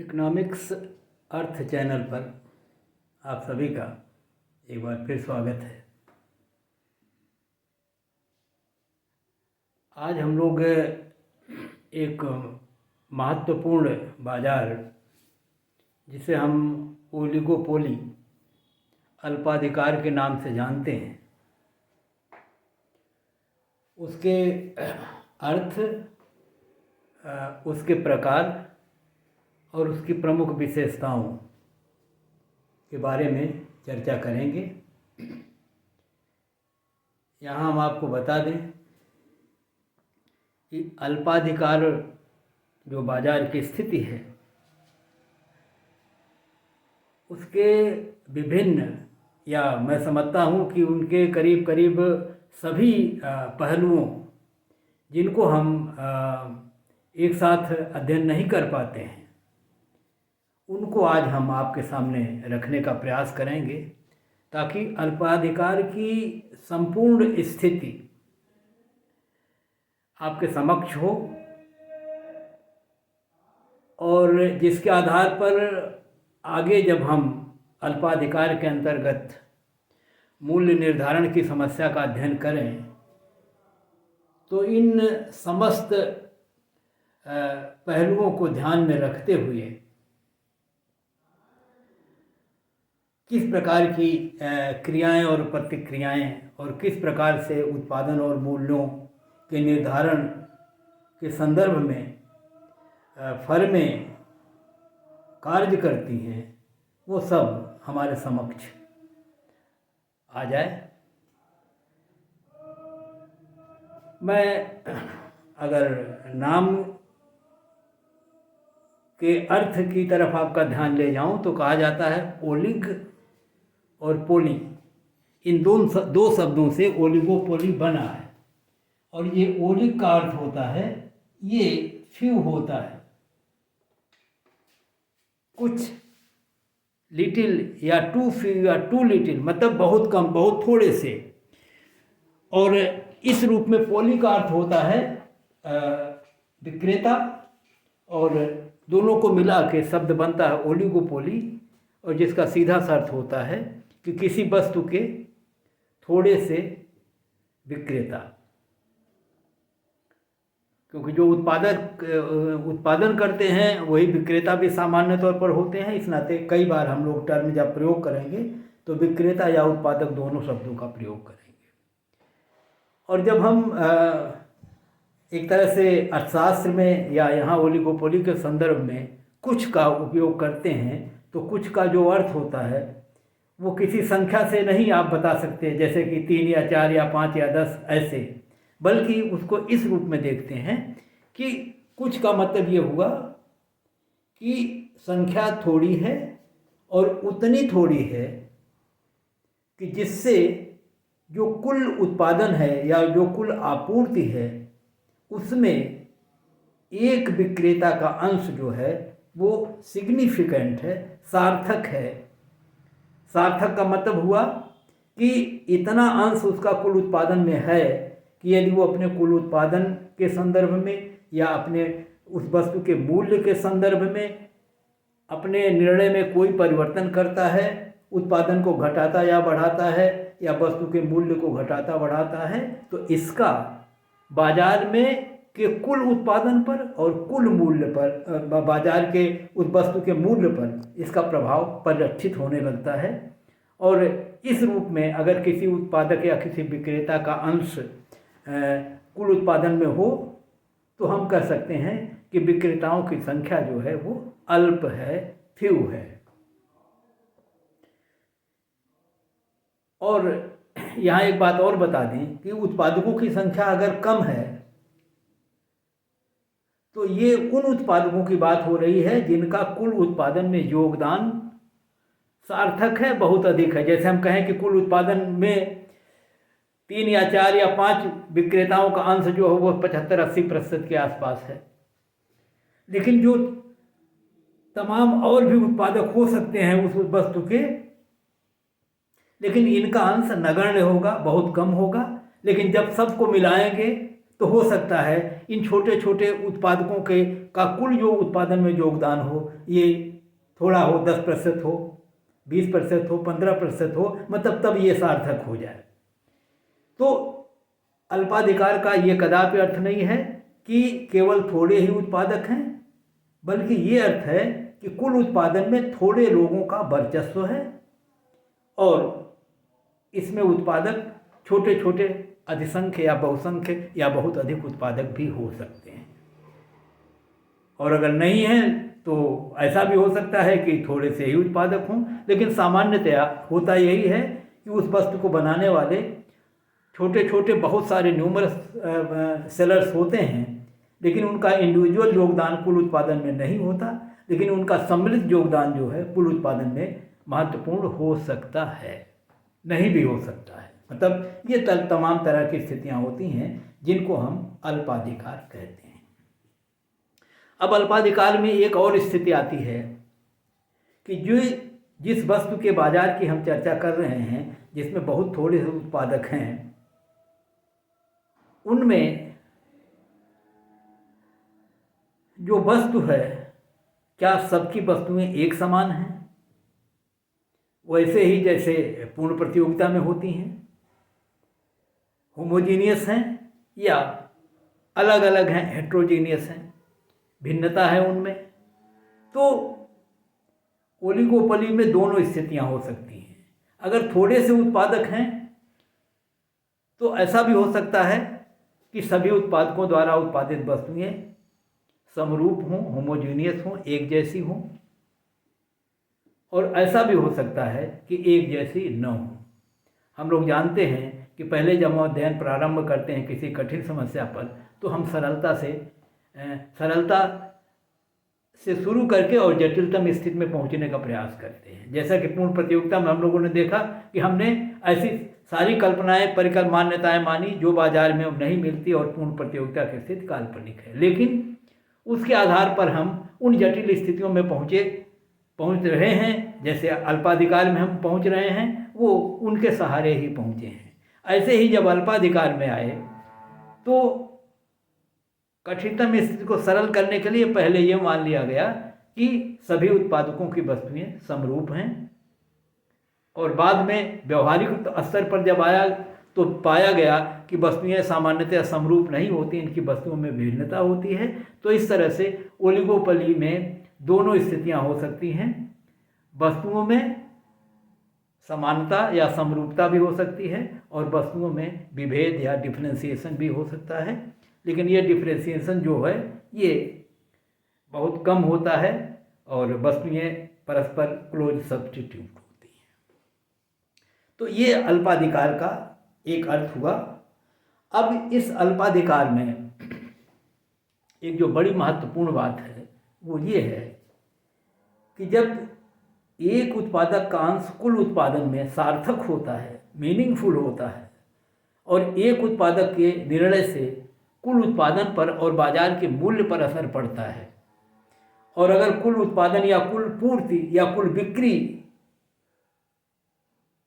Economics अर्थ channel पर आप सभी का एक बार फिर स्वागत है। आज हम लोग एक महत्वपूर्ण बाजार जिसे हम ओलिगोपोली अल्पाधिकार के नाम से जानते हैं, उसके अर्थ, उसके प्रकार और उसकी प्रमुख विशेषताओं के बारे में चर्चा करेंगे। यहाँ हम आपको बता दें कि अल्पाधिकार जो बाजार की स्थिति है उसके विभिन्न, या मैं समझता हूँ कि उनके करीब करीब सभी पहलुओं जिनको हम एक साथ अध्ययन नहीं कर पाते हैं, उनको आज हम आपके सामने रखने का प्रयास करेंगे ताकि अल्पाधिकार की संपूर्ण स्थिति आपके समक्ष हो और जिसके आधार पर आगे जब हम अल्पाधिकार के अंतर्गत मूल्य निर्धारण की समस्या का अध्ययन करें तो इन समस्त पहलुओं को ध्यान में रखते हुए किस प्रकार की क्रियाएं और प्रतिक्रियाएं और किस प्रकार से उत्पादन और मूल्यों के निर्धारण के संदर्भ में फर्में कार्य करती हैं, वो सब हमारे समक्ष आ जाए। मैं अगर नाम के अर्थ की तरफ आपका ध्यान ले जाऊं तो कहा जाता है ओलिग और पोली, इन दो शब्दों से ओलिगोपोली बना है। और ये ओलिग का अर्थ होता है, ये फ्यू होता है, कुछ लिटिल या टू फ्यू या टू लिटिल, मतलब बहुत कम, बहुत थोड़े से। और इस रूप में पोली का अर्थ होता है विक्रेता, और दोनों को मिला के शब्द बनता है ओलिगोपोली, और जिसका सीधा सा अर्थ होता है कि किसी वस्तु के थोड़े से विक्रेता। क्योंकि जो उत्पादन करते हैं वही विक्रेता भी सामान्य तौर पर होते हैं, इस नाते कई बार हम लोग टर्म जब प्रयोग करेंगे तो विक्रेता या उत्पादक दोनों शब्दों का प्रयोग करेंगे। और जब हम एक तरह से अर्थशास्त्र में या यहाँ ओलिगोपोली के संदर्भ में कुछ का उपयोग करते हैं तो कुछ का जो अर्थ होता है वो किसी संख्या से नहीं आप बता सकते, जैसे कि 3 या 4 या 5 या 10 ऐसे, बल्कि उसको इस रूप में देखते हैं कि कुछ का मतलब ये हुआ कि संख्या थोड़ी है और उतनी थोड़ी है कि जिससे जो कुल उत्पादन है या जो कुल आपूर्ति है उसमें एक विक्रेता का अंश जो है वो सिग्निफिकेंट है, सार्थक है। सार्थक का मतलब हुआ कि इतना अंश उसका कुल उत्पादन में है कि यदि वो अपने कुल उत्पादन के संदर्भ में या अपने उस वस्तु के मूल्य के संदर्भ में अपने निर्णय में कोई परिवर्तन करता है, उत्पादन को घटाता या बढ़ाता है या वस्तु के मूल्य को घटाता बढ़ाता है, तो इसका बाजार में के कुल उत्पादन पर और कुल मूल्य पर, बाजार के उस वस्तु के मूल्य पर इसका प्रभाव परिलक्षित होने लगता है। और इस रूप में अगर किसी उत्पादक या किसी विक्रेता का अंश कुल उत्पादन में हो तो हम कह सकते हैं कि विक्रेताओं की संख्या जो है वो अल्प है, फ्यू है। और यहाँ एक बात और बता दें कि उत्पादकों की संख्या अगर कम है तो ये उन उत्पादकों की बात हो रही है जिनका कुल उत्पादन में योगदान सार्थक है, बहुत अधिक है। जैसे हम कहें कि कुल उत्पादन में 3 या 4 या 5 विक्रेताओं का अंश जो है वो 75-80% के आसपास है, लेकिन जो तमाम और भी उत्पादक हो सकते हैं उस वस्तु के, लेकिन इनका अंश नगण्य होगा, बहुत कम होगा। लेकिन जब सबको मिलाएंगे तो हो सकता है इन छोटे छोटे उत्पादकों के का कुल जो उत्पादन में योगदान हो ये थोड़ा हो, 10% हो, 20% हो, 15% हो, मतलब तब ये सार्थक हो जाए। तो अल्पाधिकार का ये कदापि अर्थ नहीं है कि केवल थोड़े ही उत्पादक हैं, बल्कि ये अर्थ है कि कुल उत्पादन में थोड़े लोगों का वर्चस्व है और इसमें उत्पादक छोटे छोटे अधिसंख्य या बहुसंख्य या बहुत अधिक उत्पादक भी हो सकते हैं। और अगर नहीं है तो ऐसा भी हो सकता है कि थोड़े से ही उत्पादक हों, लेकिन सामान्यतया होता यही है कि उस वस्तु को बनाने वाले छोटे छोटे बहुत सारे न्यूमरस सेलर्स होते हैं, लेकिन उनका इंडिविजुअल योगदान कुल उत्पादन में नहीं होता, लेकिन उनका सम्मिलित योगदान जो है कुल उत्पादन में महत्वपूर्ण हो सकता है, नहीं भी हो सकता है। मतलब ये तमाम तरह की स्थितियां होती हैं जिनको हम अल्पाधिकार कहते हैं। अब अल्पाधिकार में एक और स्थिति आती है कि जिस वस्तु के बाजार की हम चर्चा कर रहे हैं, जिसमें बहुत थोड़े उत्पादक हैं, उनमें जो वस्तु है, क्या सबकी वस्तुएं एक समान हैं? वैसे ही जैसे पूर्ण प्रतियोगिता में होती हैं, होमोजीनियस हैं या अलग अलग हैं, हेट्रोजीनियस हैं, भिन्नता है उनमें। तो ओलिगोपोली में दोनों स्थितियां हो सकती हैं। अगर थोड़े से उत्पादक हैं तो ऐसा भी हो सकता है कि सभी उत्पादकों द्वारा उत्पादित वस्तुएं समरूप हों, होमोजीनियस हों, एक जैसी हों, और ऐसा भी हो सकता है कि एक जैसी न हो। हम लोग जानते हैं कि पहले जब हम अध्ययन प्रारंभ करते हैं किसी कठिन समस्या पर, तो हम सरलता से शुरू करके और जटिलतम स्थिति में पहुंचने का प्रयास करते हैं। जैसा कि पूर्ण प्रतियोगिता में हम लोगों ने देखा कि हमने ऐसी सारी कल्पनाएं, परिकल्प मान्यताएं मानी जो बाजार में नहीं मिलती और पूर्ण प्रतियोगिता की स्थिति काल्पनिक है, लेकिन उसके आधार पर हम उन जटिल स्थितियों में पहुंच रहे हैं। जैसे अल्पाधिकार में हम पहुंच रहे हैं, वो उनके सहारे ही पहुंचे हैं। ऐसे ही जब अल्पाधिकार में आए तो कठिनतम स्थिति को सरल करने के लिए पहले ये मान लिया गया कि सभी उत्पादकों की वस्तुएं समरूप हैं, और बाद में व्यवहारिक स्तर पर जब आया तो पाया गया कि वस्तुएं सामान्यतः समरूप नहीं होती, इनकी वस्तुओं में भिन्नता होती है। तो इस तरह से ओलिगोपोली में दोनों स्थितियां हो सकती हैं, वस्तुओं में समानता या समरूपता भी हो सकती है और वस्तुओं में विभेद या डिफरेंशिएशन भी हो सकता है, लेकिन ये डिफरेंशिएशन जो है ये बहुत कम होता है और वस्तुएं परस्पर क्लोज सब्स्टिट्यूट होती हैं। तो ये अल्पाधिकार का एक अर्थ हुआ। अब इस अल्पाधिकार में एक जो बड़ी महत्वपूर्ण बात है वो ये है कि जब एक उत्पादक का अंश कुल उत्पादन में सार्थक होता है, मीनिंगफुल होता है, और एक उत्पादक के निर्णय से कुल उत्पादन पर और बाजार के मूल्य पर असर पड़ता है, और अगर कुल उत्पादन या कुल पूर्ति या कुल बिक्री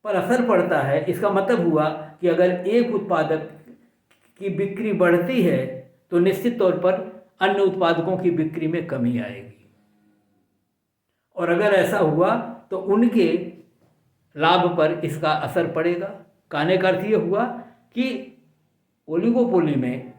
पर असर पड़ता है, इसका मतलब हुआ कि अगर एक उत्पादक की बिक्री बढ़ती है तो निश्चित तौर पर अन्य उत्पादकों की बिक्री में कमी आएगी, और अगर ऐसा हुआ तो उनके लाभ पर इसका असर पड़ेगा। कहने का अर्थ ये हुआ कि ओलिगोपोली में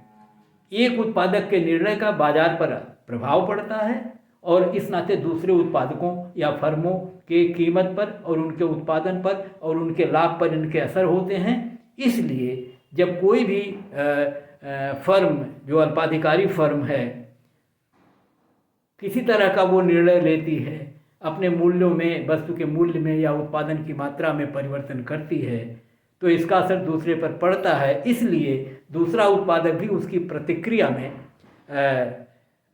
एक उत्पादक के निर्णय का बाजार पर प्रभाव पड़ता है और इस नाते दूसरे उत्पादकों या फर्मों के कीमत पर और उनके उत्पादन पर और उनके लाभ पर इनके असर होते हैं। इसलिए जब कोई भी फर्म जो अल्पाधिकारी फर्म है किसी तरह का वो निर्णय लेती है, अपने मूल्यों में, वस्तु के मूल्य में या उत्पादन की मात्रा में परिवर्तन करती है, तो इसका असर दूसरे पर पड़ता है। इसलिए दूसरा उत्पादक भी उसकी प्रतिक्रिया में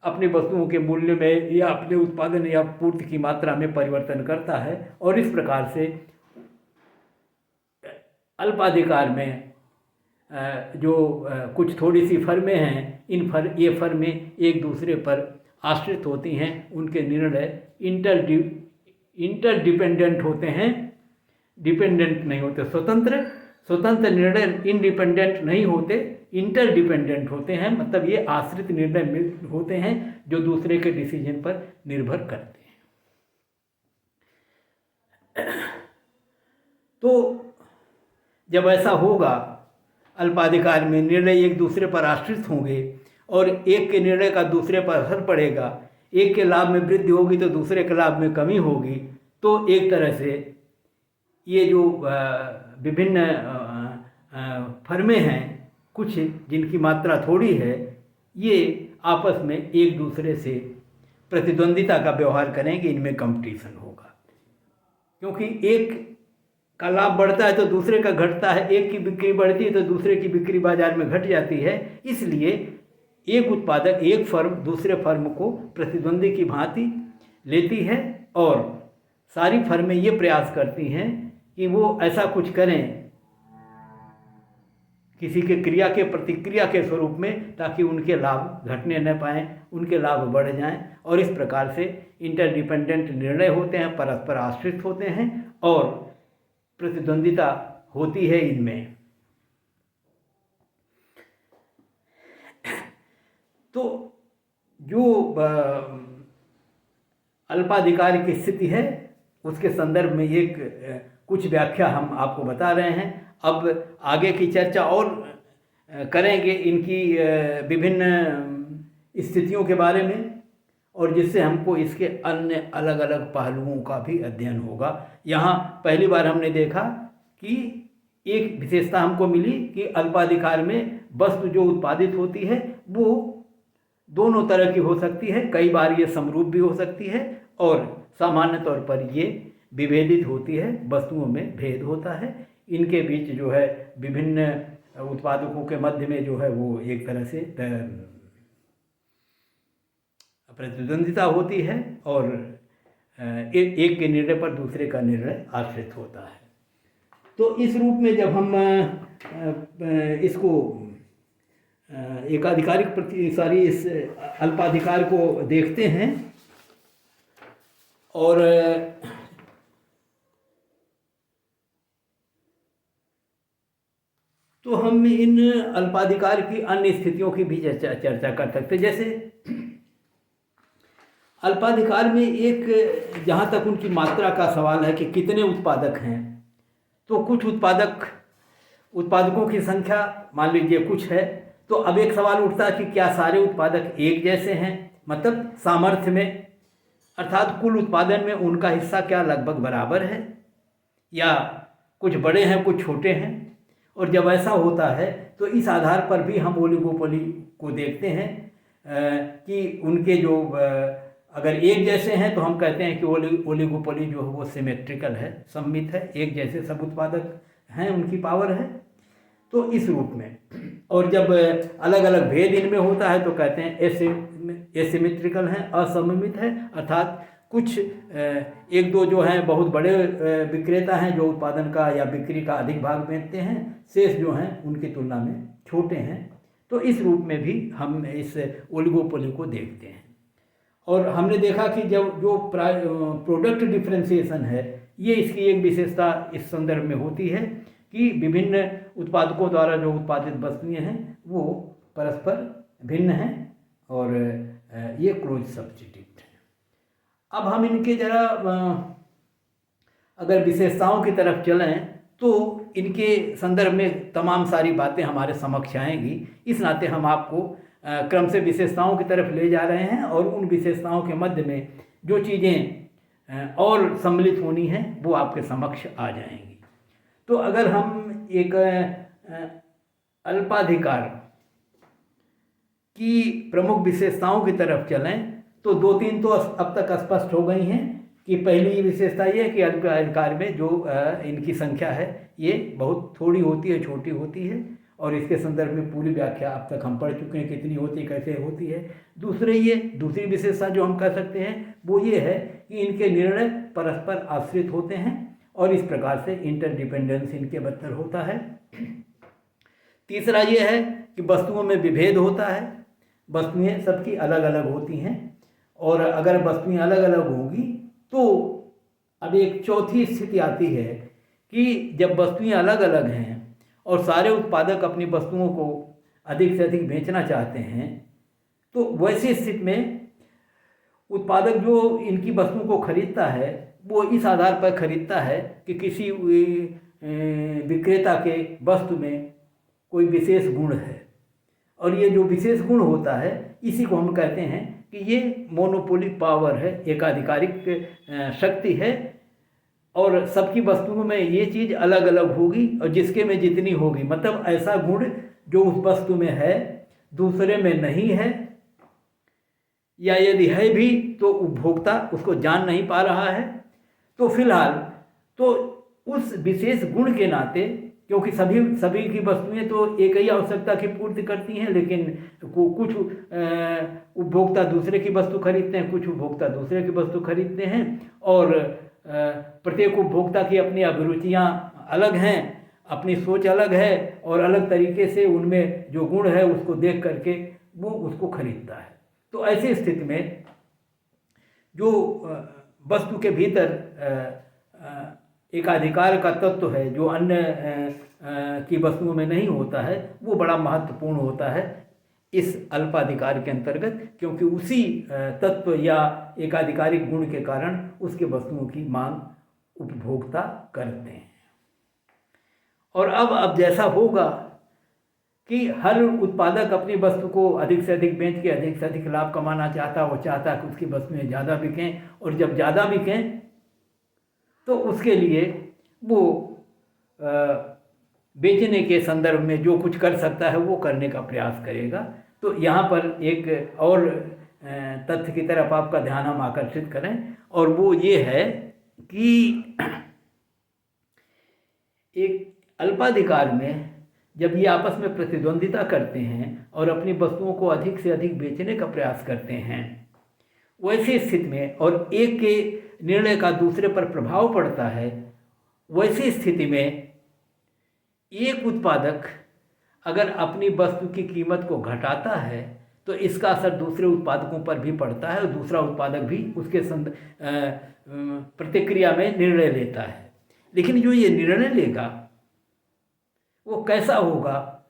अपनी वस्तुओं के मूल्य में या अपने उत्पादन या पूर्ति की मात्रा में परिवर्तन करता है, और इस प्रकार से अल्पाधिकार में जो कुछ थोड़ी सी फर्में हैं, ये फर्में एक दूसरे पर आश्रित होती हैं, उनके निर्णय इंटरडिपेंडेंट होते हैं, डिपेंडेंट नहीं होते। स्वतंत्र निर्णय इंडिपेंडेंट नहीं होते, इंटरडिपेंडेंट होते हैं, मतलब ये आश्रित निर्णय होते हैं जो दूसरे के डिसीजन पर निर्भर करते हैं। तो जब ऐसा होगा, अल्पाधिकार में निर्णय एक दूसरे पर आश्रित होंगे और एक के निर्णय का दूसरे पर असर पड़ेगा, एक के लाभ में वृद्धि होगी तो दूसरे के लाभ में कमी होगी, तो एक तरह से ये जो विभिन्न फर्में हैं, कुछ जिनकी मात्रा थोड़ी है, ये आपस में एक दूसरे से प्रतिद्वंदिता का व्यवहार करेंगे, इनमें कंपटीशन होगा। क्योंकि एक का लाभ बढ़ता है तो दूसरे का घटता है, एक की बिक्री बढ़ती है तो दूसरे की बिक्री बाजार में घट जाती है। इसलिए एक उत्पादक, एक फर्म दूसरे फर्म को प्रतिद्वंदी की भांति लेती है और सारी फर्में ये प्रयास करती हैं कि वो ऐसा कुछ करें किसी के क्रिया के प्रतिक्रिया के स्वरूप में, ताकि उनके लाभ घटने न पाएँ, उनके लाभ बढ़ जाएं। और इस प्रकार से इंटरडिपेंडेंट निर्णय होते हैं, परस्पर आश्रित होते हैं और प्रतिद्वंदिता होती है इनमें। तो जो अल्पाधिकार की स्थिति है उसके संदर्भ में एक कुछ व्याख्या हम आपको बता रहे हैं। अब आगे की चर्चा और करेंगे इनकी विभिन्न स्थितियों के बारे में, और जिससे हमको इसके अन्य अलग अलग पहलुओं का भी अध्ययन होगा। यहाँ पहली बार हमने देखा कि एक विशेषता हमको मिली कि अल्पाधिकार में वस्तु जो उत्पादित होती है वो दोनों तरह की हो सकती है, कई बार ये समरूप भी हो सकती है और सामान्य तौर पर ये विभेदित होती है, वस्तुओं में भेद होता है। इनके बीच जो है विभिन्न उत्पादकों के मध्य में जो है वो एक तरह से प्रतिद्वंदिता होती है और एक के निर्णय पर दूसरे का निर्णय आश्रित होता है। तो इस रूप में जब हम इसको एकाधिकारिक इस अल्पाधिकार को देखते हैं और तो हम इन अल्पाधिकार की अन्य स्थितियों की भी चर्चा कर सकते हैं। जैसे अल्पाधिकार में एक, जहाँ तक उनकी मात्रा का सवाल है कि कितने उत्पादक हैं, तो कुछ उत्पादकों की संख्या मान लीजिए कुछ है, तो अब एक सवाल उठता है कि क्या सारे उत्पादक एक जैसे हैं, मतलब सामर्थ्य में, अर्थात कुल उत्पादन में उनका हिस्सा क्या लगभग बराबर है, या कुछ बड़े हैं कुछ छोटे हैं। और जब ऐसा होता है तो इस आधार पर भी हम ओलिगोपोली को देखते हैं कि उनके जो अगर एक जैसे हैं तो हम कहते हैं कि ओलिगोपोली जो है वो सिमेट्रिकल है, सममित है, एक जैसे सब उत्पादक हैं, उनकी पावर है। तो इस रूप में, और जब अलग अलग भेद इनमें होता है तो कहते हैं एसिमेट्रिकल हैं, असममित है, अर्थात कुछ एक दो जो हैं बहुत बड़े विक्रेता हैं जो उत्पादन का या बिक्री का अधिक भाग बेचते हैं, शेष जो हैं उनकी तुलना में छोटे हैं। तो इस रूप में भी हम इस ओलिगोपोली को देखते हैं। और हमने देखा कि जब जो प्रोडक्ट डिफ्रेंसिएशन है, ये इसकी एक विशेषता इस संदर्भ में होती है कि विभिन्न उत्पादकों द्वारा जो उत्पादित वस्तुएं हैं वो परस्पर भिन्न हैं और ये क्लोज सब्स्टिट्यूट हैं। अब हम इनके जरा अगर विशेषताओं की तरफ चलें तो इनके संदर्भ में तमाम सारी बातें हमारे समक्ष आएंगी। इस नाते हम आपको क्रम से विशेषताओं की तरफ ले जा रहे हैं और उन विशेषताओं के मध्य में जो चीज़ें और सम्मिलित होनी हैं वो आपके समक्ष आ जाएंगी। तो अगर हम एक अल्पाधिकार की प्रमुख विशेषताओं की तरफ चलें तो दो तीन तो अब तक स्पष्ट हो गई हैं कि पहली विशेषता ये है कि अल्पाधिकार में जो इनकी संख्या है ये बहुत थोड़ी होती है, छोटी होती है, और इसके संदर्भ में पूरी व्याख्या अब तक हम पढ़ चुके हैं, कितनी होती है, कैसे होती है। दूसरी विशेषता जो हम कह सकते हैं वो ये है कि इनके निर्णय परस्पर आश्रित होते हैं और इस प्रकार से इंटरडिपेंडेंस इनके बदतर होता है। तीसरा ये है कि वस्तुओं में विभेद होता है, वस्तुएं सबकी अलग अलग होती हैं, और अगर वस्तुएं अलग अलग होंगी तो अब एक चौथी स्थिति आती है कि जब वस्तुएं अलग अलग हैं और सारे उत्पादक अपनी वस्तुओं को अधिक से अधिक बेचना चाहते हैं, तो वैसी स्थिति में उत्पादक जो इनकी वस्तुओं को खरीदता है वो इस आधार पर खरीदता है कि किसी विक्रेता के वस्तु में कोई विशेष गुण है, और ये जो विशेष गुण होता है इसी को हम कहते हैं कि ये मोनोपोलिक पावर है, एकाधिकारिक शक्ति है, और सबकी वस्तुओं में ये चीज़ अलग अलग होगी और जिसके में जितनी होगी, मतलब ऐसा गुण जो उस वस्तु में है दूसरे में नहीं है, या यदि है भी तो उपभोक्ता उसको जान नहीं पा रहा है। तो फिलहाल तो उस विशेष गुण के नाते, क्योंकि सभी की वस्तुएं तो एक ही आवश्यकता की पूर्ति करती हैं, लेकिन कुछ उपभोक्ता दूसरे की वस्तु खरीदते हैं, कुछ उपभोक्ता दूसरे की वस्तु खरीदते हैं, और प्रत्येक उपभोक्ता की अपनी अभिरुचियां अलग हैं, अपनी सोच अलग है, और अलग तरीके से उनमें जो गुण है उसको देख करके वो उसको खरीदता है। तो ऐसी स्थिति में जो वस्तु के भीतर एकाधिकार का तत्व है जो अन्य की वस्तुओं में नहीं होता है, वो बड़ा महत्वपूर्ण होता है इस अल्पाधिकार के अंतर्गत, क्योंकि उसी तत्व या एकाधिकारिक गुण के कारण उसके वस्तुओं की मांग उपभोक्ता करते हैं। और अब जैसा होगा कि हर उत्पादक अपनी वस्तु को अधिक से अधिक बेच के अधिक से अधिक लाभ कमाना चाहता है, वो चाहता है कि उसकी वस्तुएं ज़्यादा बिकें, और जब ज़्यादा बिकें तो उसके लिए वो बेचने के संदर्भ में जो कुछ कर सकता है वो करने का प्रयास करेगा। तो यहाँ पर एक और तथ्य की तरफ आपका ध्यान हम आकर्षित करें, और वो ये है कि एक अल्पाधिकार में जब ये आपस में प्रतिद्वंदिता करते हैं और अपनी वस्तुओं को अधिक से अधिक बेचने का प्रयास करते हैं, वैसी स्थिति में, और एक के निर्णय का दूसरे पर प्रभाव पड़ता है, वैसी स्थिति में एक उत्पादक अगर अपनी वस्तु की कीमत को घटाता है तो इसका असर दूसरे उत्पादकों पर भी पड़ता है, और दूसरा उत्पादक भी उसके प्रतिक्रिया में निर्णय लेता है। लेकिन जो ये निर्णय लेगा वो कैसा होगा,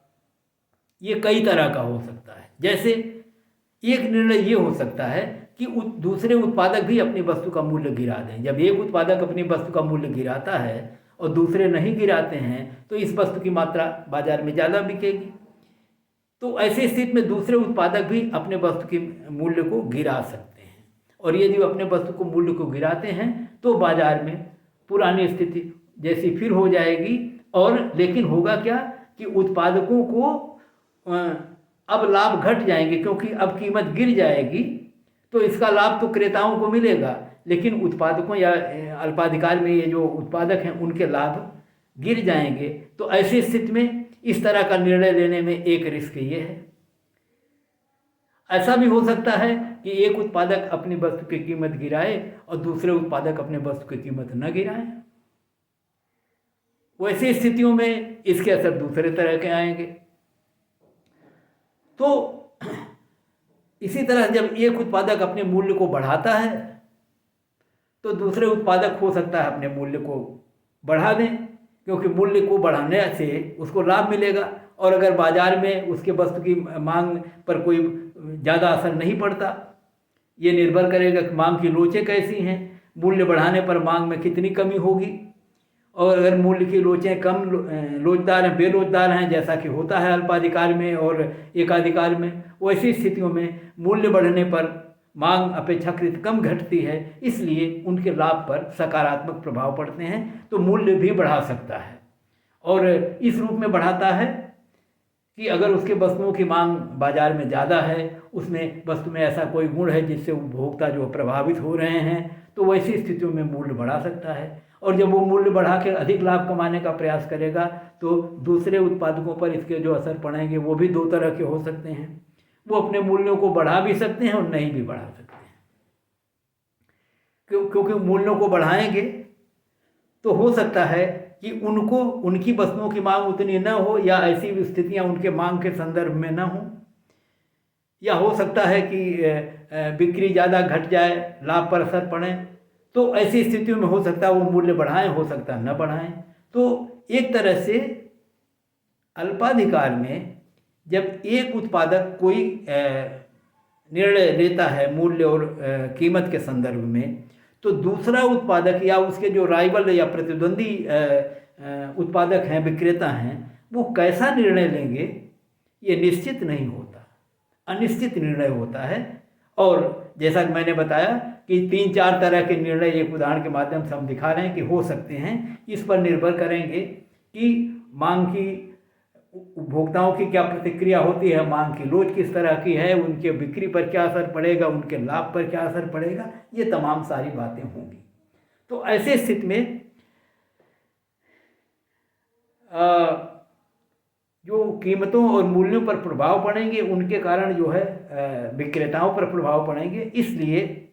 ये कई तरह का हो सकता है। जैसे एक निर्णय ये हो सकता है कि दूसरे उत्पादक भी अपनी वस्तु का मूल्य गिरा दें। जब एक उत्पादक अपनी वस्तु का मूल्य गिराता है और दूसरे नहीं गिराते हैं तो इस वस्तु की मात्रा बाजार में ज़्यादा बिकेगी। तो ऐसी स्थिति में दूसरे उत्पादक भी अपने वस्तु के मूल्य को गिरा सकते हैं, और यदि वो अपने वस्तु को मूल्य को गिराते हैं तो बाजार में पुरानी स्थिति जैसी फिर हो जाएगी। और लेकिन होगा क्या कि उत्पादकों को अब लाभ घट जाएंगे, क्योंकि अब कीमत गिर जाएगी, तो इसका लाभ तो क्रेताओं को मिलेगा, लेकिन उत्पादकों या अल्पाधिकार में ये जो उत्पादक हैं उनके लाभ गिर जाएंगे। तो ऐसी स्थिति में इस तरह का निर्णय लेने में एक रिस्क ये है। ऐसा भी हो सकता है कि एक उत्पादक अपनी वस्तु की कीमत गिराए और दूसरे उत्पादक अपने वस्तु की कीमत न गिराएं। वैसी स्थितियों में इसके असर दूसरे तरह के आएंगे। तो इसी तरह जब एक उत्पादक अपने मूल्य को बढ़ाता है तो दूसरे उत्पादक हो सकता है अपने मूल्य को बढ़ा दें, क्योंकि मूल्य को बढ़ाने से उसको लाभ मिलेगा, और अगर बाजार में उसके वस्तु की मांग पर कोई ज़्यादा असर नहीं पड़ता, ये निर्भर करेगा कि मांग की लोचें कैसी हैं, मूल्य बढ़ाने पर मांग में कितनी कमी होगी। और अगर मूल्य की लोचें कम लोचदार हैं, बेलोचदार हैं, जैसा कि होता है अल्पाधिकार में और एकाधिकार में, वैसी स्थितियों में मूल्य बढ़ने पर मांग अपेक्षाकृत कम घटती है, इसलिए उनके लाभ पर सकारात्मक प्रभाव पड़ते हैं। तो मूल्य भी बढ़ा सकता है, और इस रूप में बढ़ाता है कि अगर उसके वस्तुओं की मांग बाजार में ज़्यादा है, उसमें वस्तु में ऐसा कोई गुण है जिससे उपभोक्ता जो प्रभावित हो रहे हैं, तो वैसी स्थितियों में मूल्य बढ़ा सकता है। और जब वो मूल्य बढ़ा के अधिक लाभ कमाने का प्रयास करेगा तो दूसरे उत्पादकों पर इसके जो असर पड़ेंगे वो भी दो तरह के हो सकते हैं। वो अपने मूल्यों को बढ़ा भी सकते हैं और नहीं भी बढ़ा सकते हैं, क्योंकि मूल्यों को बढ़ाएंगे तो हो सकता है कि उनको उनकी वस्तुओं की मांग उतनी न हो, या ऐसी स्थितियां उनके मांग के संदर्भ में न हो, या हो सकता है कि बिक्री ज़्यादा घट जाए, लाभ पर असर पड़े। तो ऐसी स्थितियों में हो सकता है वो मूल्य बढ़ाएं, हो सकता है न बढ़ाएं। तो एक तरह से अल्पाधिकार में जब एक उत्पादक कोई निर्णय लेता है मूल्य और कीमत के संदर्भ में, तो दूसरा उत्पादक या उसके जो राइवल या प्रतिद्वंदी उत्पादक हैं, विक्रेता हैं, वो कैसा निर्णय लेंगे ये निश्चित नहीं होता, अनिश्चित निर्णय होता है। और जैसा कि मैंने बताया कि 3-4 तरह के निर्णय एक उदाहरण के माध्यम से हम दिखा रहे हैं कि हो सकते हैं। इस पर निर्भर करेंगे कि मांग की, उपभोक्ताओं की क्या प्रतिक्रिया होती है, मांग की लोच किस तरह की है, उनके बिक्री पर क्या असर पड़ेगा, उनके लाभ पर क्या असर पड़ेगा, ये तमाम सारी बातें होंगी। तो ऐसे स्थिति में जो कीमतों और मूल्यों पर प्रभाव पड़ेंगे, उनके कारण जो है विक्रेताओं पर प्रभाव पड़ेंगे। इसलिए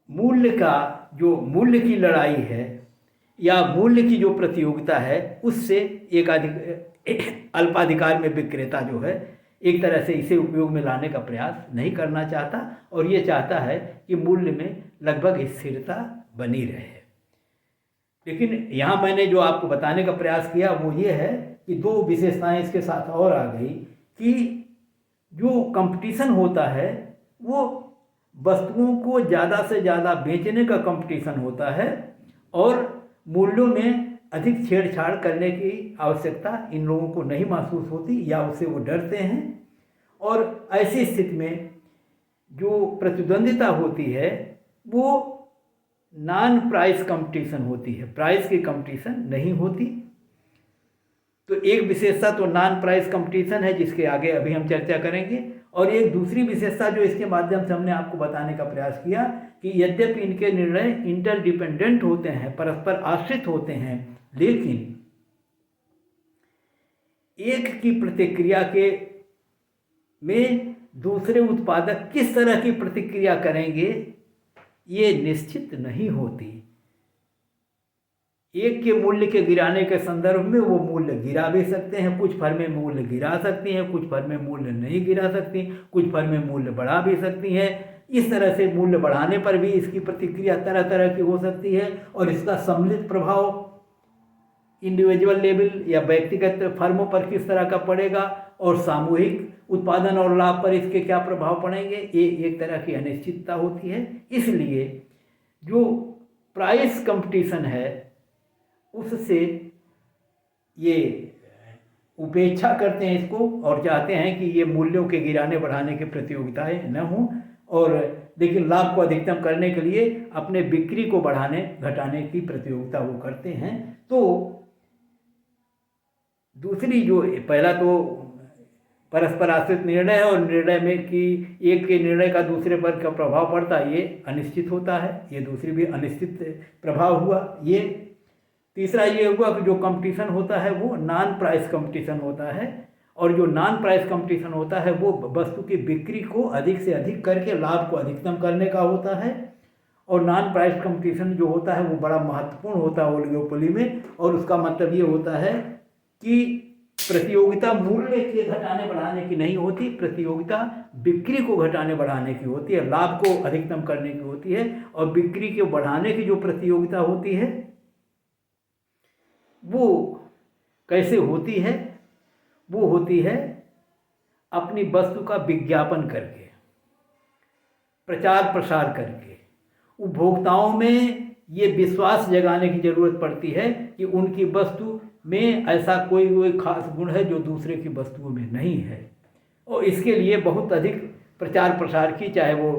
मूल्य का जो मूल्य की लड़ाई है या मूल्य की जो प्रतियोगिता है, उससे एक अल्पाधिकार में विक्रेता जो है एक तरह से इसे उपयोग में लाने का प्रयास नहीं करना चाहता और ये चाहता है कि मूल्य में लगभग स्थिरता बनी रहे। लेकिन यहाँ मैंने जो आपको बताने का प्रयास किया वो ये है कि 2 विशेषताएं इसके साथ और आ गई कि जो कंपटीशन होता है वो वस्तुओं को ज़्यादा से ज़्यादा बेचने का कंपटीशन होता है और मूल्यों में अधिक छेड़छाड़ करने की आवश्यकता इन लोगों को नहीं महसूस होती या उससे वो डरते हैं। और ऐसी स्थिति में जो प्रतिद्वंदिता होती है वो नॉन प्राइस कंपटीशन होती है, प्राइस की कंपटीशन नहीं होती। तो एक विशेषता तो नॉन प्राइस कंपटीशन है जिसके आगे अभी हम चर्चा करेंगे, और एक दूसरी विशेषता जो इसके माध्यम से हमने आपको बताने का प्रयास किया कि यद्यपि इनके निर्णय इंटरडिपेंडेंट होते हैं, परस्पर आश्रित होते हैं, लेकिन एक की प्रतिक्रिया के में दूसरे उत्पादक किस तरह की प्रतिक्रिया करेंगे ये निश्चित नहीं होती। एक के मूल्य के गिराने के संदर्भ में वो मूल्य गिरा भी सकते हैं, कुछ फर्में मूल्य गिरा सकती हैं, कुछ फर्में मूल्य नहीं गिरा सकती, कुछ फर्में मूल्य बढ़ा भी सकती हैं। इस तरह से मूल्य बढ़ाने पर भी इसकी प्रतिक्रिया तरह तरह की हो सकती है और इसका सम्मिलित प्रभाव इंडिविजुअल लेवल या व्यक्तिगत फर्मों पर किस तरह का पड़ेगा और सामूहिक उत्पादन और लाभ पर इसके क्या प्रभाव पड़ेंगे, ये एक तरह की अनिश्चितता होती है। इसलिए जो प्राइस कंपटीशन है उससे ये उपेक्षा करते हैं इसको और चाहते हैं कि ये मूल्यों के गिराने बढ़ाने की प्रतियोगिताएं न हों, और लेकिन लाभ को अधिकतम करने के लिए अपने बिक्री को बढ़ाने घटाने की प्रतियोगिता वो करते हैं। तो दूसरी जो पहला तो परस्पर आश्रित निर्णय है और निर्णय में कि एक के निर्णय का दूसरे पर क्या प्रभाव पड़ता है ये अनिश्चित होता है, ये दूसरी भी अनिश्चित प्रभाव हुआ। ये तीसरा ये हुआ कि जो कंपटीशन होता है वो नॉन प्राइस कंपटीशन होता है, और जो नॉन प्राइस कंपटीशन होता है वो वस्तु की बिक्री को अधिक से अधिक करके लाभ को अधिकतम करने का होता है। और नॉन प्राइस कंपटीशन जो होता है वो बड़ा महत्वपूर्ण होता है ओलिगोपोली में, और उसका मतलब ये होता है कि प्रतियोगिता मूल्य के घटाने बढ़ाने की नहीं होती, प्रतियोगिता बिक्री को घटाने बढ़ाने की होती है, लाभ को अधिकतम करने की होती है। और बिक्री को बढ़ाने की जो प्रतियोगिता होती है वो कैसे होती है, वो होती है अपनी वस्तु का विज्ञापन करके, प्रचार प्रसार करके। उपभोक्ताओं में ये विश्वास जगाने की ज़रूरत पड़ती है कि उनकी वस्तु में ऐसा कोई खास गुण है जो दूसरे की वस्तुओं में नहीं है, और इसके लिए बहुत अधिक प्रचार प्रसार की, चाहे वो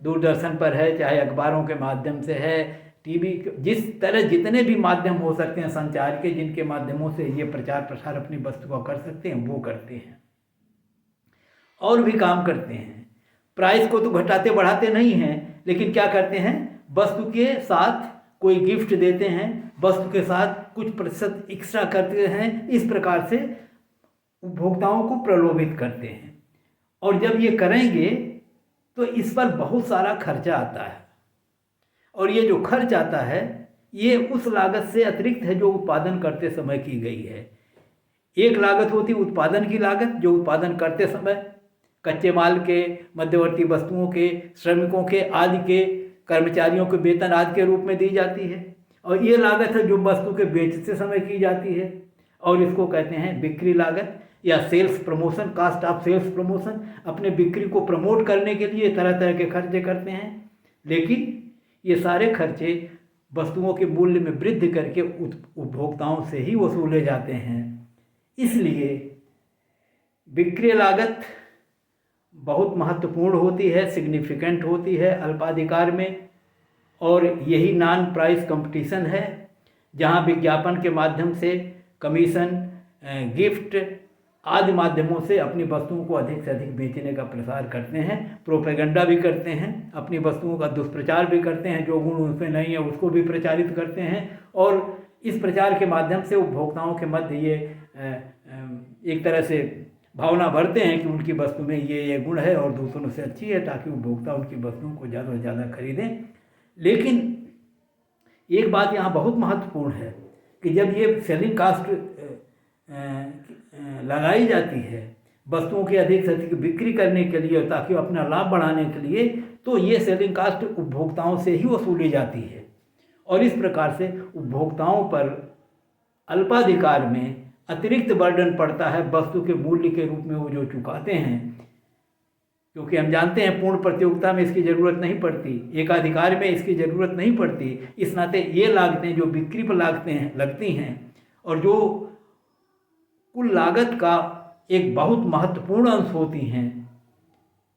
दूरदर्शन पर है, चाहे अखबारों के माध्यम से है, टीवी, जिस तरह जितने भी माध्यम हो सकते हैं संचार के, जिनके माध्यमों से ये प्रचार प्रसार अपनी वस्तु का कर सकते हैं वो करते हैं। और भी काम करते हैं, प्राइस को तो घटाते बढ़ाते नहीं हैं, लेकिन क्या करते हैं, वस्तु के साथ कोई गिफ्ट देते हैं, वस्तु के साथ कुछ प्रतिशत एक्स्ट्रा करते हैं, इस प्रकार से उपभोक्ताओं को प्रलोभित करते हैं। और जब ये करेंगे तो इस पर बहुत सारा खर्चा आता है, और ये जो खर्च आता है ये उस लागत से अतिरिक्त है जो उत्पादन करते समय की गई है। एक लागत होती है उत्पादन की लागत, जो उत्पादन करते समय कच्चे माल के, मध्यवर्ती वस्तुओं के, श्रमिकों के आदि के, कर्मचारियों के वेतन आदि के रूप में दी जाती है। और ये लागत है जो वस्तु के बेचते समय की जाती है, और इसको कहते हैं बिक्री लागत। या sales promotion, cost of sales promotion, अपने बिक्री को प्रमोट करने के लिए तरह तरह के खर्चे करते हैं। लेकिन ये सारे खर्चे वस्तुओं के मूल्य में वृद्धि करके उपभोक्ताओं से ही वसूले जाते हैं। इसलिए विक्रय लागत बहुत महत्वपूर्ण होती है, सिग्निफिकेंट होती है अल्पाधिकार में। और यही नॉन प्राइस कंपटीशन है, जहां विज्ञापन के माध्यम से, कमीशन, गिफ्ट आदि माध्यमों से अपनी वस्तुओं को अधिक से अधिक बेचने का प्रसार करते हैं, प्रोपेगेंडा भी करते हैं, अपनी वस्तुओं का दुष्प्रचार भी करते हैं, जो गुण उसमें नहीं है उसको भी प्रचारित करते हैं। और इस प्रचार के माध्यम से उपभोक्ताओं के मध्य ये एक तरह से भावना भरते हैं कि उनकी वस्तु में ये गुण है और दूसरों से अच्छी है, ताकि उपभोक्ता उनकी वस्तुओं को ज़्यादा से ज़्यादा खरीदें। लेकिन एक बात यहाँ बहुत महत्वपूर्ण है कि जब ये सेलिंग कास्ट लगाई जाती है वस्तुओं की अधिक से अधिक बिक्री करने के लिए, ताकि अपना लाभ बढ़ाने के लिए, तो ये सेलिंग कास्ट उपभोक्ताओं से ही वसूली जाती है। और इस प्रकार से उपभोक्ताओं पर अल्पाधिकार में अतिरिक्त बर्डन पड़ता है वस्तु के मूल्य के रूप में वो जो चुकाते हैं, क्योंकि हम जानते हैं पूर्ण प्रतियोगिता में इसकी ज़रूरत नहीं पड़ती, एकाधिकार में इसकी ज़रूरत नहीं पड़ती। इस नाते ये लागतें जो बिक्री पर लगती हैं और जो कुल लागत का एक बहुत महत्वपूर्ण अंश होती हैं,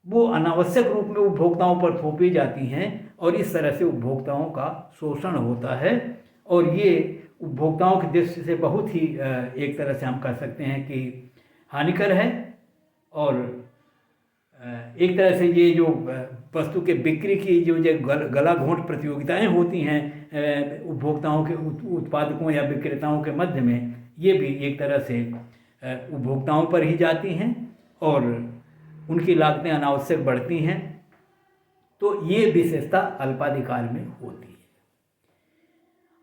वो अनावश्यक रूप में उपभोक्ताओं पर थोपी जाती हैं और इस तरह से उपभोक्ताओं का शोषण होता है। और ये उपभोक्ताओं की दृष्टि से बहुत ही एक तरह से हम कह सकते हैं कि हानिकर है। और एक तरह से ये जो वस्तु के बिक्री की जो गला घोंट प्रतियोगिताएं होती हैं उपभोक्ताओं के उत्पादकों या विक्रेताओं के मध्य में, ये भी एक तरह से उपभोक्ताओं पर ही जाती हैं और उनकी लागतें अनावश्यक बढ़ती हैं। तो ये विशेषता अल्पाधिकार में होती है।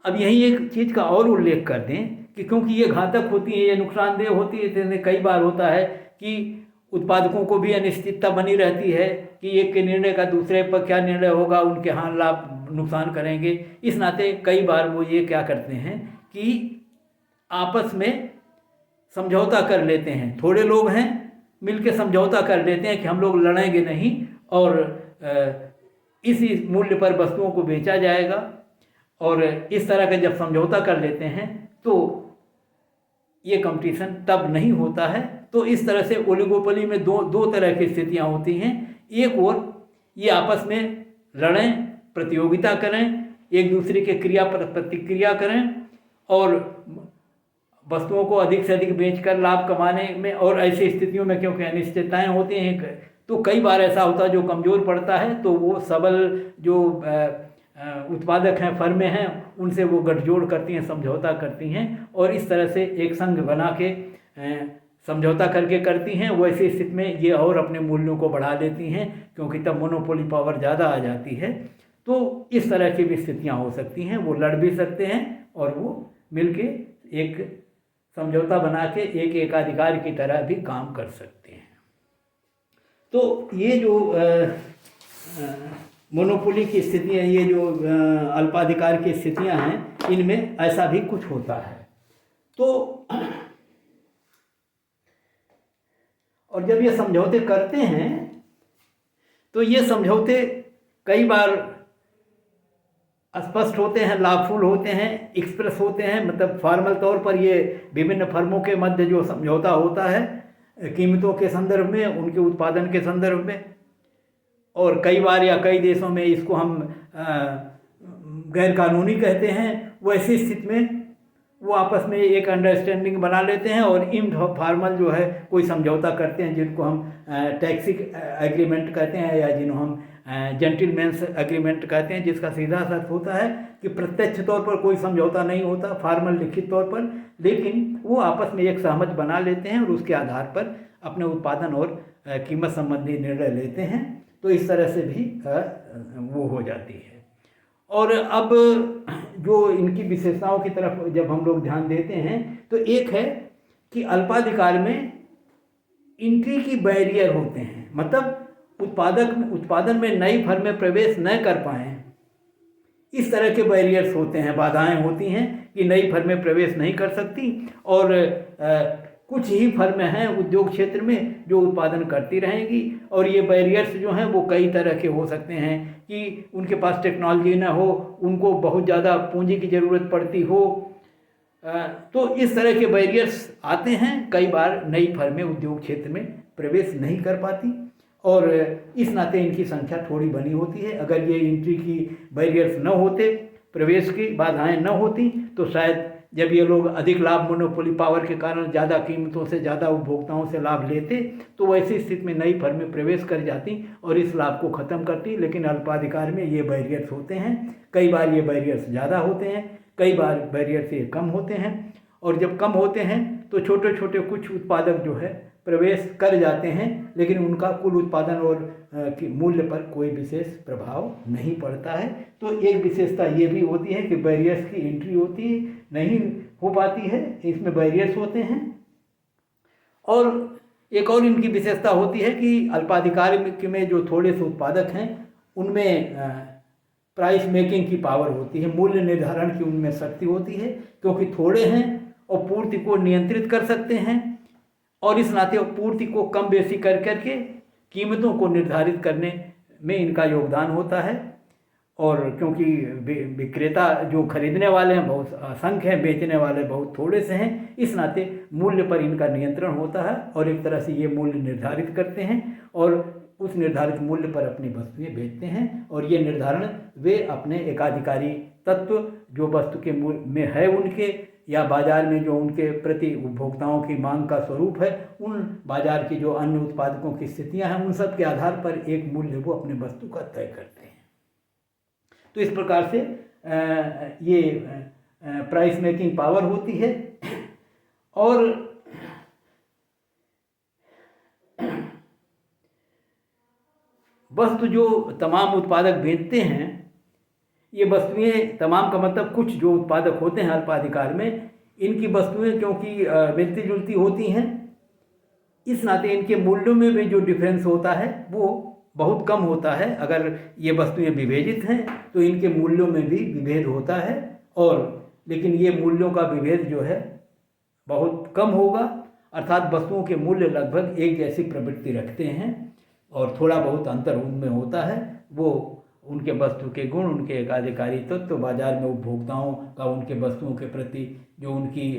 अब यही एक चीज़ का और उल्लेख कर दें कि क्योंकि ये घातक होती है, ये नुकसानदेह होती है, इसलिए कई बार होता है कि उत्पादकों को भी अनिश्चितता बनी रहती है कि एक के निर्णय का दूसरे पर क्या निर्णय होगा, उनके हाँ लाभ नुकसान करेंगे। इस नाते कई बार वो ये क्या करते हैं कि आपस में समझौता कर लेते हैं। थोड़े लोग हैं मिलके समझौता कर लेते हैं कि हम लोग लड़ेंगे नहीं और इसी मूल्य पर वस्तुओं को बेचा जाएगा। और इस तरह का जब समझौता कर लेते हैं तो ये कंपटीशन तब नहीं होता है। तो इस तरह से ओलिगोपोली में दो तरह की स्थितियां होती हैं। एक ओर ये आपस में लड़ें, प्रतियोगिता करें, एक दूसरे के क्रिया पर प्रतिक्रिया करें और वस्तुओं को अधिक से अधिक बेचकर लाभ कमाने में। और ऐसी स्थितियों में क्योंकि अनिश्चितताएं होती हैं तो कई बार ऐसा होता है जो कमज़ोर पड़ता है तो वो सबल जो उत्पादक हैं, फर्में हैं, उनसे वो गठजोड़ करती हैं, समझौता करती हैं और इस तरह से एक संघ बना के समझौता करके करती हैं। वैसी स्थिति में ये और अपने मूल्यों को बढ़ा लेती हैं क्योंकि तब मोनोपोली पावर ज़्यादा आ जाती है। तो इस तरह की भी स्थितियाँ हो सकती हैं। वो लड़ भी सकते हैं और वो मिलके एक समझौता बना के एक एकाधिकार की तरह भी काम कर सकते हैं। तो ये जो मोनोपोली की स्थितियाँ, ये जो अल्पाधिकार की स्थितियाँ हैं, इनमें ऐसा भी कुछ होता है। तो और जब ये समझौते करते हैं तो ये समझौते कई बार स्पष्ट होते हैं, लाभफुल होते हैं, एक्सप्रेस होते हैं। मतलब फॉर्मल तौर पर ये विभिन्न फर्मों के मध्य जो समझौता होता है कीमतों के संदर्भ में, उनके उत्पादन के संदर्भ में। और कई बार या कई देशों में इसको हम गैर कानूनी कहते हैं। वैसी स्थिति में वो आपस में एक अंडरस्टैंडिंग बना लेते हैं और इनफॉर्मल जो है कोई समझौता करते हैं, जिनको हम टैक्सिक एग्रीमेंट कहते हैं या जिन्हों हम जेंटलमैन्स एग्रीमेंट कहते हैं, जिसका सीधा अर्थ होता है कि प्रत्यक्ष तौर पर कोई समझौता नहीं होता, फॉर्मल लिखित तौर पर, लेकिन वो आपस में एक सहमति बना लेते हैं और उसके आधार पर अपने उत्पादन और कीमत संबंधी निर्णय लेते हैं। तो इस तरह से भी वो हो जाती है। और अब जो इनकी विशेषताओं की तरफ जब हम लोग ध्यान देते हैं तो एक है कि अल्पाधिकार में एंट्री की बैरियर होते हैं। मतलब उत्पादन में नई फर्में प्रवेश न कर पाएँ, इस तरह के बैरियर्स होते हैं, बाधाएं होती हैं कि नई फर्में प्रवेश नहीं कर सकती। और कुछ ही फर्में हैं उद्योग क्षेत्र में जो उत्पादन करती रहेंगी, और ये बैरियर्स जो हैं वो कई तरह के हो सकते हैं कि उनके पास टेक्नोलॉजी ना हो, उनको बहुत ज़्यादा पूंजी की ज़रूरत पड़ती हो, तो इस तरह के बैरियर्स आते हैं। कई बार नई फर्में उद्योग क्षेत्र में प्रवेश नहीं कर पाती और इस नाते इनकी संख्या थोड़ी बनी होती है। अगर ये एंट्री की बैरियर्स न होते, प्रवेश की बाधाएं न होती, तो शायद जब ये लोग अधिक लाभ मोनोपोली पावर के कारण ज़्यादा कीमतों से ज़्यादा उपभोक्ताओं से लाभ लेते, तो वैसी स्थिति में नई फर्में प्रवेश कर जाती और इस लाभ को ख़त्म करती। लेकिन अल्पाधिकार में ये बैरियर्स होते हैं, कई बार ये बैरियर्स ज़्यादा होते हैं, कई बार बैरियर्स ये कम होते हैं, और जब कम होते हैं तो छोटे छोटे कुछ उत्पादक जो है प्रवेश कर जाते हैं, लेकिन उनका कुल उत्पादन और मूल्य पर कोई विशेष प्रभाव नहीं पड़ता है। तो एक विशेषता ये भी होती है कि बैरियर्स की एंट्री होती है नहीं हो पाती है, इसमें बैरियर्स होते हैं। और एक और इनकी विशेषता होती है कि अल्पाधिकार में जो थोड़े से उत्पादक हैं उनमें प्राइस मेकिंग की पावर होती है, मूल्य निर्धारण की उनमें शक्ति होती है, क्योंकि थोड़े हैं और पूर्ति को नियंत्रित कर सकते हैं, और इस नाते पूर्ति को कम बेसी कर करके कीमतों को निर्धारित करने में इनका योगदान होता है। और क्योंकि विक्रेता जो खरीदने वाले हैं बहुत असंख्य हैं, बेचने वाले बहुत थोड़े से हैं, इस नाते मूल्य पर इनका नियंत्रण होता है और एक तरह से ये मूल्य निर्धारित करते हैं और उस निर्धारित मूल्य पर अपनी वस्तुएं बेचते हैं। और ये निर्धारण वे अपने एकाधिकारी तत्व जो वस्तु के मूल्य में है उनके, या बाजार में जो उनके प्रति उपभोक्ताओं की मांग का स्वरूप है, उन बाजार की जो अन्य उत्पादकों की स्थितियां हैं, उन सब के आधार पर एक मूल्य वो अपने वस्तु का तय करते हैं। तो इस प्रकार से ये प्राइस मेकिंग पावर होती है। और वस्तु जो तमाम उत्पादक बेचते हैं, ये वस्तुएं तमाम का मतलब कुछ जो उत्पादक होते हैं अल्पाधिकार में, इनकी वस्तुएं क्योंकि मिलती जुलती होती हैं, इस नाते इनके मूल्यों में भी जो डिफरेंस होता है वो बहुत कम होता है। अगर ये वस्तुएं विभेदित हैं तो इनके मूल्यों में भी विभेद होता है, और लेकिन ये मूल्यों का विभेद जो है बहुत कम होगा, अर्थात वस्तुओं के मूल्य लगभग एक जैसी प्रवृत्ति रखते हैं और थोड़ा बहुत अंतर उनमें होता है। वो उनके वस्तु के गुण, उनके एकाधिकारी तत्व, बाजार में उपभोक्ताओं का उनके वस्तुओं के प्रति जो उनकी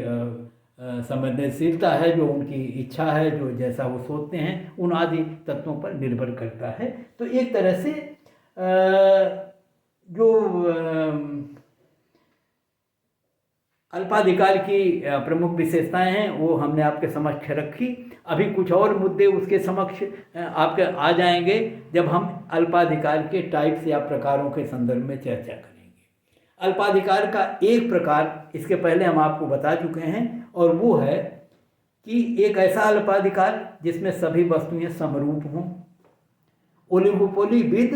संवेदनशीलता है, जो उनकी इच्छा है, जो जैसा वो सोचते हैं, उन आदि तत्वों पर निर्भर करता है। तो एक तरह से जो अल्पाधिकार की प्रमुख विशेषताएं हैं वो हमने आपके समक्ष रखी। अभी कुछ और मुद्दे उसके समक्ष आपके आ जाएंगे जब हम अल्पाधिकार के टाइप्स या प्रकारों के संदर्भ में चर्चा करेंगे। अल्पाधिकार का एक प्रकार इसके पहले हम आपको बता चुके हैं, और वो है कि एक ऐसा अल्पाधिकार जिसमें सभी वस्तुएं समरूप हों, oligopoly with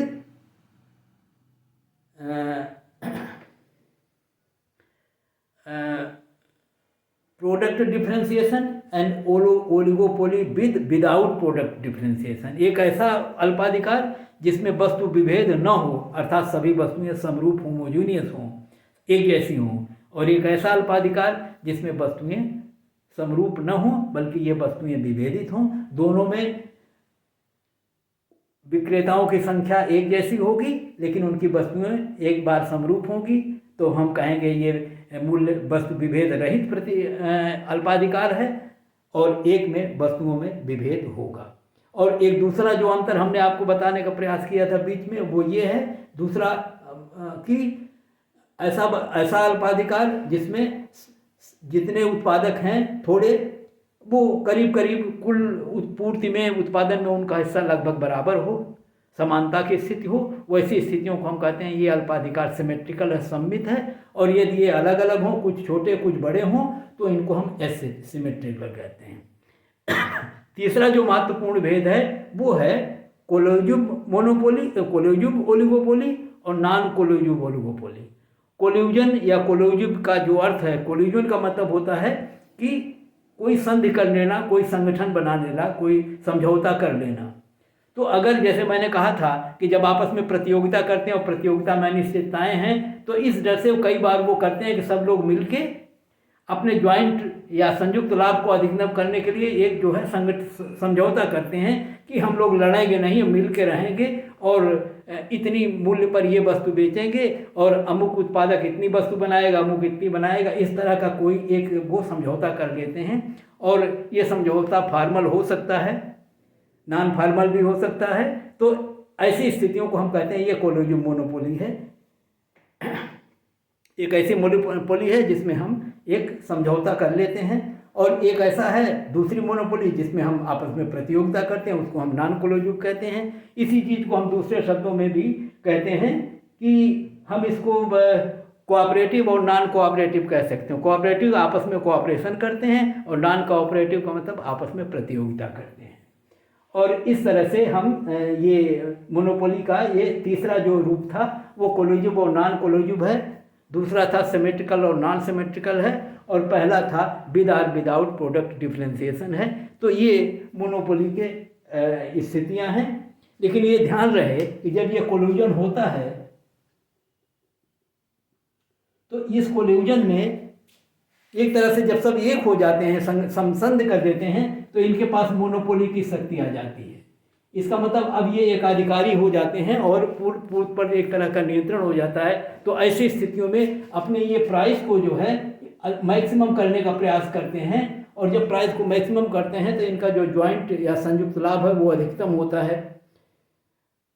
product differentiation and oligopoly without product differentiation. एक ऐसा अल्पाधिकार जिसमें वस्तु विभेद न हो, अर्थात सभी वस्तुएं समरूप होमोजीनियस हों, एक जैसी हों, और एक ऐसा अल्पाधिकार जिसमें वस्तुएं समरूप न हों बल्कि ये वस्तुएं विभेदित हों, दोनों में विक्रेताओं की संख्या एक जैसी होगी लेकिन उनकी वस्तुएं एक बार समरूप होंगी, तो हम कहेंगे ये मूल्य वस्तु विभेद रहित प्रति अल्पाधिकार है, और एक में वस्तुओं में विभेद होगा। और एक दूसरा जो अंतर हमने आपको बताने का प्रयास किया था बीच में, वो ये है दूसरा कि ऐसा अल्पाधिकार जिसमें जितने उत्पादक हैं थोड़े, वो करीब करीब कुल पूर्ति में, उत्पादन में उनका हिस्सा लगभग बराबर हो, समानता की स्थिति हो, वैसी स्थितियों को हम कहते हैं ये अल्पाधिकार सिमेट्रिकल है, सममित है। और यदि ये अलग अलग हों, कुछ छोटे कुछ बड़े हों, तो इनको हम एसिमेट्रिकल कहते हैं। तीसरा जो महत्वपूर्ण भेद है वो है कोलिजिव मोनोपोली, कोलिजिव ओलिगोपोली और नॉन कोलिजिव ओलिगोपोली। कोलिजन या कोलिजिव का जो अर्थ है, कोलिजन का मतलब होता है कि कोई संधि कर लेना, कोई संगठन बना लेना, कोई समझौता कर लेना। तो अगर जैसे मैंने कहा था कि जब आपस में प्रतियोगिता करते हैं और प्रतियोगिता में अनिश्चितताएं हैं, तो इस डर से कई बार वो करते हैं कि सब लोग मिलके अपने ज्वाइंट या संयुक्त लाभ को अधिकतम करने के लिए एक जो है समझौता करते हैं कि हम लोग लड़ेंगे नहीं, मिल के रहेंगे और इतनी मूल्य पर ये वस्तु बेचेंगे और अमुक उत्पादक इतनी वस्तु बनाएगा, अमुक इतनी बनाएगा, इस तरह का कोई एक वो समझौता कर लेते हैं। और ये समझौता फॉर्मल हो सकता है, नॉन फॉर्मल भी हो सकता है। तो ऐसी स्थितियों को हम कहते हैं ये कोलिजिव मोनोपोली है। एक ऐसी मोनोपोली है जिसमें हम एक समझौता कर लेते हैं, और एक ऐसा है दूसरी मोनोपोली जिसमें हम आपस में प्रतियोगिता करते हैं, उसको हम नॉन कोलिजिव कहते हैं। इसी चीज़ को हम दूसरे शब्दों में भी कहते हैं कि हम इसको कोऑपरेटिव और नॉन कोऑपरेटिव कह सकते हैं। कोऑपरेटिव आपस में कोऑपरेशन करते हैं और नॉन कोऑपरेटिव का मतलब आपस में प्रतियोगिता करते हैं। और इस तरह से हम ये मोनोपोली का ये तीसरा जो रूप था वो कोलिजिव और नॉन कोलिजिव है, दूसरा था सिमेट्रिकल और नॉन सिमेट्रिकल है, और पहला था विद और विदाउट प्रोडक्ट डिफरेंशिएशन है। तो ये मोनोपोली के स्थितियां हैं। लेकिन ये ध्यान रहे कि जब ये कोलिजन होता है तो इस कोलिजन में एक तरह से जब सब एक हो जाते हैं, समसंध कर देते हैं, तो इनके पास मोनोपोली की शक्ति आ जाती है। इसका मतलब अब ये एकाधिकारी हो जाते हैं और पूर्व पर एक तरह का नियंत्रण हो जाता है। तो ऐसी स्थितियों में अपने ये प्राइस को जो है मैक्सिमम करने का प्रयास करते हैं, और जब प्राइस को मैक्सिमम करते हैं तो इनका जो जॉइंट या संयुक्त लाभ है वो अधिकतम होता है।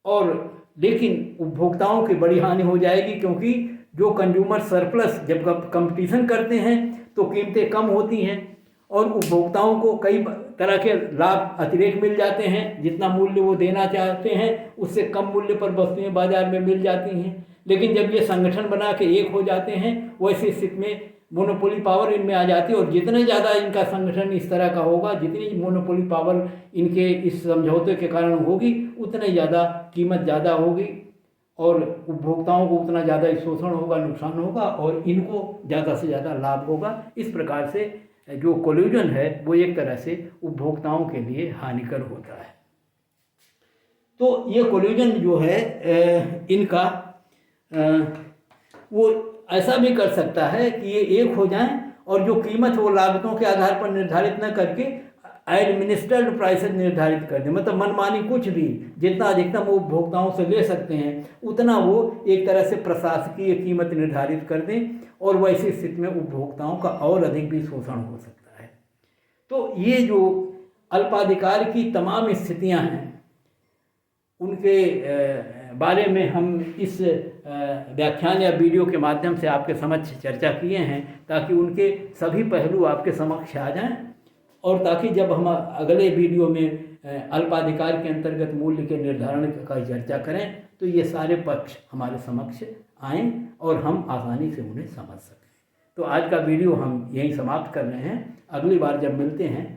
और लेकिन उपभोक्ताओं की बड़ी हानि हो जाएगी, क्योंकि जो कंज्यूमर सरप्लस जब कंपटीशन करते हैं तो कीमतें कम होती हैं और उपभोक्ताओं को कई तरह के लाभ अतिरिक्त मिल जाते हैं। जितना मूल्य वो देना चाहते हैं उससे कम मूल्य पर वस्तुएं बाजार में मिल जाती हैं। लेकिन जब ये संगठन बना के एक हो जाते हैं, वैसी स्थिति में मोनोपोली पावर इनमें आ जाती है, और जितने ज़्यादा इनका संगठन इस तरह का होगा, जितनी मोनोपोली पावर इनके इस समझौते के कारण होगी, उतनी ज़्यादा कीमत ज़्यादा होगी और उपभोक्ताओं को उतना ज़्यादा शोषण होगा, नुकसान होगा, और इनको ज़्यादा से ज़्यादा लाभ होगा। इस प्रकार से जो कोलिजन है वो एक तरह से उपभोक्ताओं के लिए हानिकर होता है। तो ये कोलिजन जो है इनका वो ऐसा भी कर सकता है कि ये एक हो जाएं और जो कीमत वो लागतों के आधार पर निर्धारित न करके एडमिनिस्ट्रेड प्राइसेस निर्धारित कर दें। मतलब मनमानी कुछ भी, जितना अधिकतम वो उपभोक्ताओं से ले सकते हैं उतना वो एक तरह से प्रशासकीय कीमत निर्धारित कर दें, और वैसी स्थिति में उपभोक्ताओं का और अधिक भी शोषण हो सकता है। तो ये जो अल्पाधिकार की तमाम स्थितियां हैं उनके बारे में हम इस व्याख्यान या वीडियो के माध्यम से आपके समक्ष चर्चा किए हैं, ताकि उनके सभी पहलू आपके समक्ष आ जाएं, और ताकि जब हम अगले वीडियो में अल्पाधिकार के अंतर्गत मूल्य के निर्धारण का चर्चा करें तो ये सारे पक्ष हमारे समक्ष आएँ और हम आसानी से उन्हें समझ सकें। तो आज का वीडियो हम यहीं समाप्त कर रहे हैं। अगली बार जब मिलते हैं